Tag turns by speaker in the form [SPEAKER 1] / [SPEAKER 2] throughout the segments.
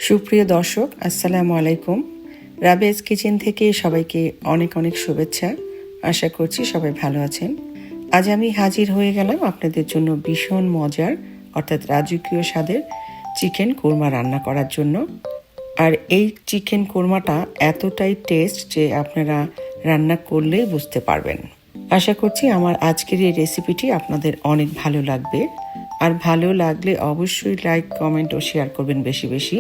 [SPEAKER 1] সুপ্রিয় দর্শক, আসসালামু আলাইকুম। রাবেয়াস কিচেন থেকে সবাইকে অনেক অনেক শুভেচ্ছা। আশা করছি সবাই ভালো আছেন। আজ আমি হাজির হয়ে গেলাম আপনাদের জন্য ভীষণ মজার অর্থাৎ রাজকীয় স্বাদের চিকেন কোরমা রান্না করার জন্য। আর এই চিকেন কোরমাটা এতটাই টেস্ট যে আপনারা রান্না করলেই বুঝতে পারবেন। আশা করছি আমার আজকের এই রেসিপিটি আপনাদের অনেক ভালো লাগবে। আর ভালো লাগলে অবশ্যই লাইক, কমেন্ট ও শেয়ার করবেন বেশি বেশি।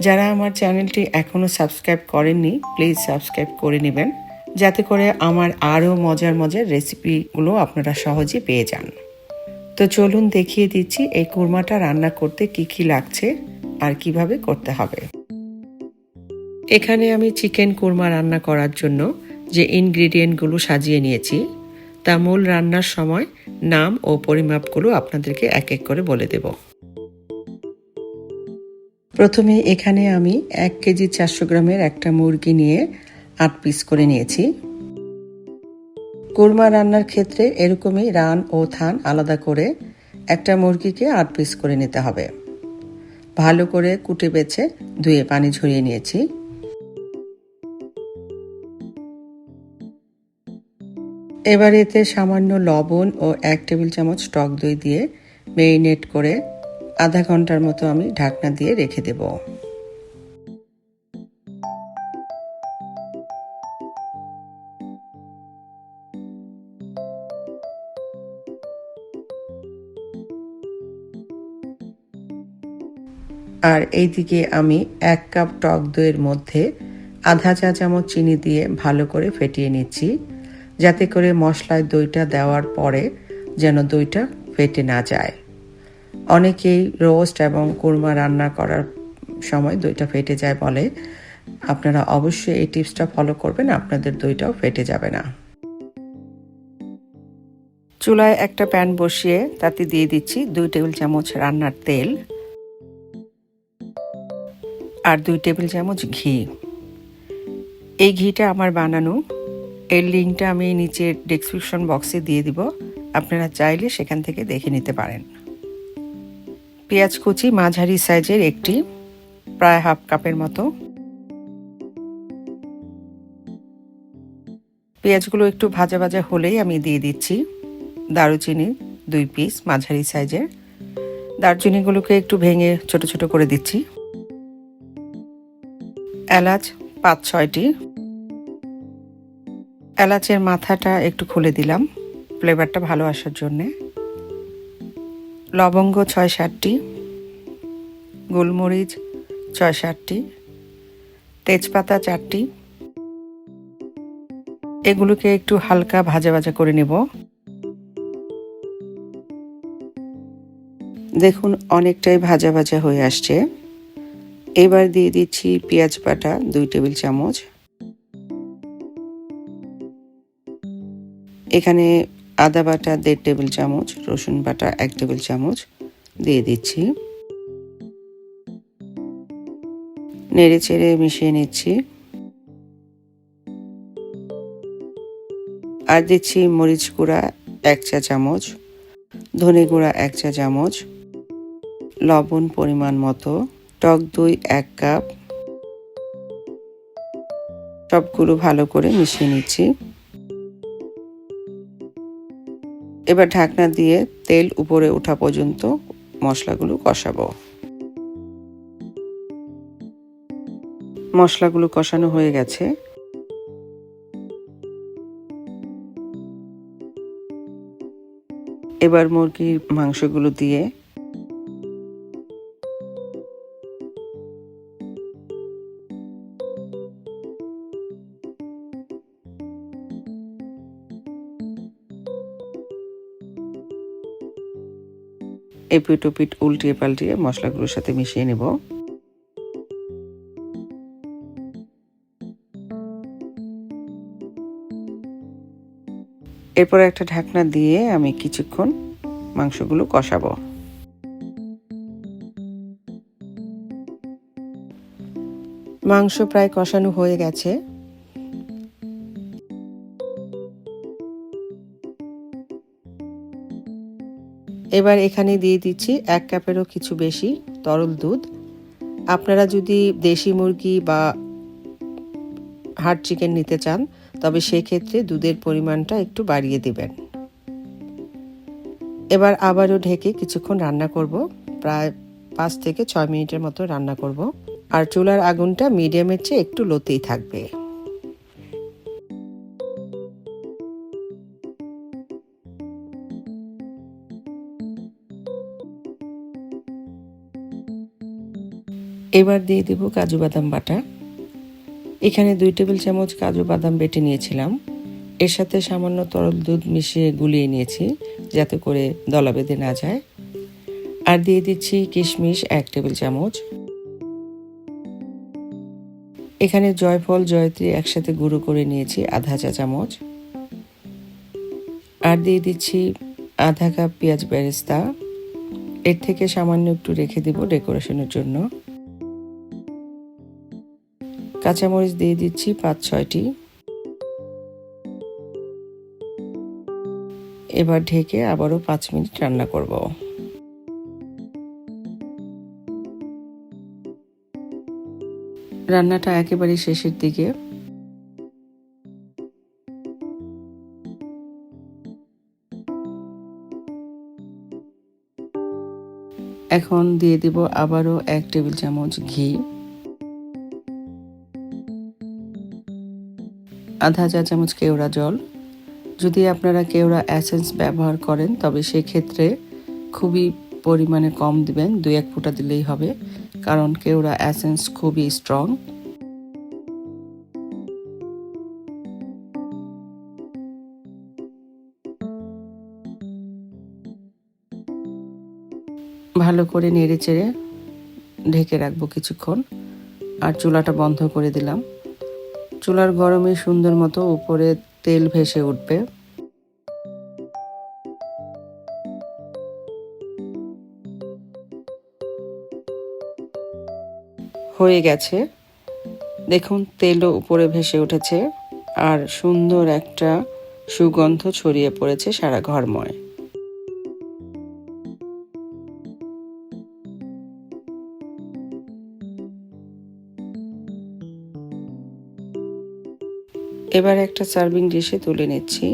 [SPEAKER 1] যারা আমার চ্যানেলটি এখনও সাবস্ক্রাইব করেননি, প্লিজ সাবস্ক্রাইব করে নেবেন, যাতে করে আমার আরও মজার মজার রেসিপিগুলো আপনারা সহজে পেয়ে যান। তো চলুন দেখিয়ে দিচ্ছি এই কোরমাটা রান্না করতে কি কি লাগছে আর কিভাবে করতে হবে। এখানে আমি চিকেন কোরমা রান্না করার জন্য যে ইনগ্রিডিয়েন্টগুলো সাজিয়ে নিয়েছি তা মূল রান্নার সময় নাম ও পরিমাপগুলো আপনাদেরকে এক এক করে বলে দেব। প্রথমে এখানে আমি 1 কেজি 400 গ্রামের একটা মুরগি নিয়ে 8 পিস করে নিয়েছি। কোরমা রান্নার ক্ষেত্রে এরকমই রান ও থান আলাদা করে একটা মুরগিকে 8 পিস করে নিতে হবে। ভালো করে কুটে বেছে ধুয়ে পানি ঝরিয়ে নিয়েছি। এবার এতে সামান্য লবণ ও 1 টেবিল চামচ টক দই দিয়ে ম্যারিনেট করে আধা ঘন্টার মতো আমি ঢাকনা দিয়ে রেখে দেব। আর এইদিকে আমি 1 কাপ টক দইয়ের মধ্যে আধা চা চামচ চিনি দিয়ে ভালো করে ফেটিয়ে নিচ্ছি, যাতে করে মশলায় দইটা দেওয়ার পরে যেন দইটা ফেটে না যায়। অনেকেই রোস্ট এবং কোরমা রান্না করার সময় দইটা ফেটে যায় বলে। আপনারা অবশ্যই এই টিপসটা ফলো করবেন, আপনাদের দইটাও ফেটে যাবে না। চুলায় একটা প্যান বসিয়ে তাতে দিয়ে দিচ্ছি 2 টেবিল চামচ রান্নার তেল আর 2 টেবিল চামচ ঘি। এই ঘিটা আমার বানানো, এর লিঙ্কটা আমি নিচে ডেসক্রিপশন বক্সে দিয়ে দিব, আপনারা চাইলে সেখান থেকে দেখে নিতে পারেন। পেঁয়াজ কুচি মাঝারি সাইজের একটি, প্রায় হাফ কাপের মতো। পেঁয়াজগুলো একটু ভাজা ভাজা হলেই আমি দিয়ে দিচ্ছি দারুচিনি 2 পিস মাঝারি সাইজের। দারচিনিগুলোকে একটু ভেঙে ছোট ছোট করে দিচ্ছি। এলাচ 5-6টি। এলাচের মাথাটা একটু খুলে দিলাম ফ্লেভারটা ভালো আসার জন্যে। লবঙ্গ 6-7টি, গোলমরিচ 6-7টি, তেজপাতা 4টি। এগুলোকে একটু হালকা ভাজা ভাজা করে নেব। দেখুন অনেকটাই ভাজা ভাজা হয়ে আসছে। এবার দিয়ে দিচ্ছি পেঁয়াজ বাটা 2 টেবিল চামচ। এখানে আদা বাটা 1.5 টেবিল চামচ, রসুন বাটা 1 টেবিল চামচ দিয়ে দিচ্ছি। নেড়ে চেড়ে মিশিয়ে নিচ্ছি। আর দিচ্ছি মরিচ গুঁড়া 1 চা চামচ, ধনে গুঁড়া 1 চা চামচ, লবণ পরিমাণ মতো, টক দই 1 কাপ। সবগুলো ভালো করে মিশিয়ে নিচ্ছি। এবার ঢাকনা দিয়ে তেল উপরে ওঠা পর্যন্ত মশলাগুলো কষাবো। মশলাগুলো কষানো হয়ে গেছে। এবার মুরগির মাংসগুলো দিয়ে এপিট ওপিট উল্টিয়ে পাল্টিয়ে মশলাগুলোর সাথে মিশিয়ে নেব। এরপর একটা ঢাকনা দিয়ে আমি কিছুক্ষণ মাংসগুলো কষাবো। মাংস প্রায় কষানো হয়ে গেছে। এবার এখানে দিয়ে দিচ্ছি 1 কাপেরও কিছু বেশি তরল দুধ। আপনারা যদি দেশি মুরগি বা হার্ড চিকেন নিতে চান তবে সেক্ষেত্রে দুধের পরিমাণটা একটু বাড়িয়ে দিবেন। এবার আবারও ঢেকে কিছুক্ষণ রান্না করব, প্রায় 5 থেকে 6 মিনিটের মতো রান্না করব। আর চুলার আগুনটা মিডিয়ামের চেয়ে একটু লোতেই থাকবে। এবার দিয়ে দেব কাজু বাদাম বাটা। এখানে 2 টেবিল চামচ কাজু বাদাম বেটে নিয়েছিলাম। এর সাথে সামান্য তরল দুধ মিশিয়ে গুলিয়ে নিয়েছি যাতে করে দলা বেঁধে না যায়। আর দিয়ে দিচ্ছি কিশমিশ 1 টেবিল চামচ। এখানে জয়ফল জয়ত্রী একসাথে গুঁড়ো করে নিয়েছি আধা চা চামচ। আর দিয়ে দিচ্ছি আধা কাপ পেঁয়াজ বেরেস্তা। এর থেকে সামান্য একটু রেখে দেব ডেকোরেশনের জন্য। কাঁচামরিচ দিয়ে দিচ্ছি 5-6টি। এবার ঢেকে আবারও 5 মিনিট রান্না করব। রান্নাটা একেবারে শেষের দিকে। এখন দিয়ে দিব আবারও 1 টেবিল চামচ ঘি, আধা চা চামচ কেওড়া জল। যদি আপনারা কেওড়া এসেন্স ব্যবহার করেন তবে সেক্ষেত্রে খুবই পরিমাণে কম দিবেন, 2-1 ফোঁটা দিলেই হবে, কারণ কেওড়া এসেন্স খুবই স্ট্রং। ভালো করে নেড়ে চেড়ে ঢেকে রাখবো কিছুক্ষণ। আর চুলাটা বন্ধ করে দিলাম। চুলার গরমে সুন্দর মতো উপরে তেল ভেসে উঠবে। হয়ে গেছে, দেখুন তেলও উপরে ভেসে উঠেছে আর সুন্দর একটা সুগন্ধ ছড়িয়ে পড়েছে সারা ঘরময়। এবার একটা সার্ভিং ডিশে তুলে নিচ্ছি।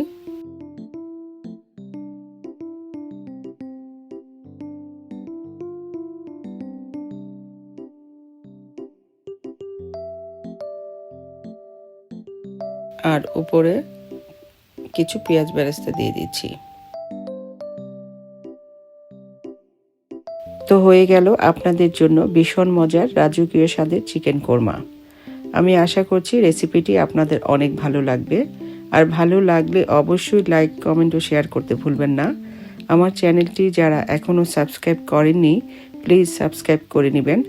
[SPEAKER 1] আর উপরে কিছু পেঁয়াজ বেরেস্তা দিয়ে দিচ্ছি। তো হয়ে গেল আপনাদের জন্য ভীষণ মজার রাজকীয় স্বাদের চিকেন কোরমা। আমি আশা করছি রেসিপিটি আপনাদের অনেক ভালো লাগবে। আর ভালো লাগলে অবশ্যই লাইক, কমেন্ট ও শেয়ার করতে ভুলবেন না। আমার চ্যানেলটি যারা এখনও সাবস্ক্রাইব করেননি প্লিজ সাবস্ক্রাইব করে নেবেন।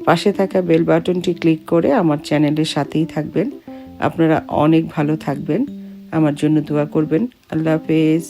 [SPEAKER 1] পাশে থাকা বেল বাটনটি ক্লিক করে আমার চ্যানেলের সাথেই থাকবেন। আপনারা অনেক ভালো থাকবেন, আমার জন্য দোয়া করবেন। আল্লাহ হাফেজ।